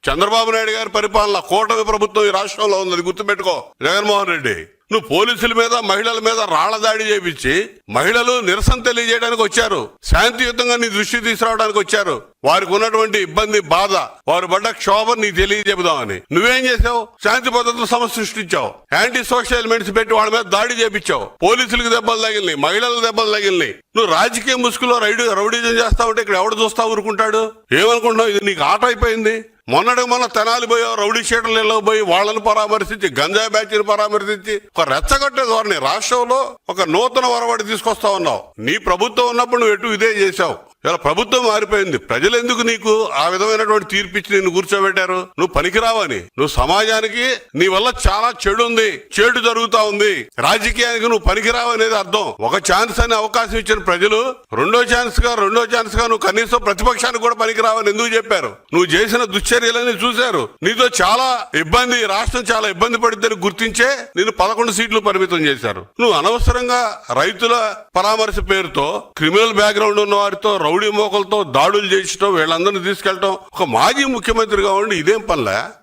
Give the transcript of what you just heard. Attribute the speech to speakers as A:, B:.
A: చంద్రబాబు నాయుడు గారి పరిపాలన కూటమి ప్రభుత్వం ఈ రాష్ట్రంలో ఉంది, గుర్తుపెట్టుకో జగన్మోహన్ రెడ్డి. నువ్వు పోలీసుల మీద మహిళల మీద రాళ్ల దాడి చేపించి మహిళలు నిరసన తెలియజేయడానికి వచ్చారు, శాంతియుతంగా నీ దృష్టి తీసుకురావడానికి వచ్చారు. వారికి ఉన్నటువంటి ఇబ్బంది, బాధ, వారు పడ్డ క్షోభం నీకు తెలియజెబుదామని నువ్వేం చేసావు? శాంతి భద్రతల సమస్య సృష్టించావు, యాంటీ సోషల్ ఎలిమెంట్స్ పెట్టి వాళ్ళ మీద దాడి చేపించావు, పోలీసులకు దెబ్బలు తగిలినాయి, మహిళలకు దెబ్బలు తగిలినాయి. నువ్వు రాజకీయ ముసుగులో రౌడీజం చేస్తా ఉంటే ఇక్కడ ఎవడు చూస్తా ఊరుకుంటాడు? ఏమనుకుంటున్నావు? ఇది నీకు ఆట అయిపోయింది. మొన్న తెనాలి పోయావు, రౌడీ షీటర్లలో పోయి వాళ్ళని పరామర్శించి, గంజాయి బ్యాచ్ని పరామర్శించి ఒక రెచ్చగొట్టే ధోరణి రాష్ట్రంలో ఒక నూతన వరవడి తీసుకొస్తా ఉన్నావు. నీ ప్రభుత్వం ఉన్నప్పుడు నువ్వు ఎటు ఇదే చేశావు. ఇలా ప్రభుత్వం మారిపోయింది. ప్రజలు ఎందుకు నీకు ఆ విధమైనటువంటి తీర్పిచ్చి నిన్ను కూర్చోబెట్టారు? నువ్వు పనికిరావని. నువ్వు సమాజానికి నీ వల్ల చాలా చెడు ఉంది, చెడు జరుగుతా ఉంది, రాజకీయానికి నువ్వు పనికిరావనేది అర్థం. ఒక ఛాన్స్ అని అవకాశం ఇచ్చిన ప్రజలు రెండో ఛాన్స్ గా నువ్వు కనీసం ప్రతిపక్షానికి కూడా పనికిరావని ఎందుకు చెప్పారు? నువ్వు చేసిన దుశ్చర్యలని చూశారు. నీతో చాలా ఇబ్బంది, రాష్ట్రం చాలా ఇబ్బంది పడిద్దని గుర్తించే నిన్ను 11 సీట్లు పరిమితం చేశారు. నువ్వు అనవసరంగా రైతుల పరామర్శ పేరుతో క్రిమినల్ బ్యాక్గ్రౌండ్ ఉన్న వారితో, రౌడీ మోకలతో దాడులు చేసటం, వీళ్ళందరినీ తీసుకెళ్లటం, ఒక మాజీ ముఖ్యమంత్రిగా ఉండి ఇదేం పనిలే?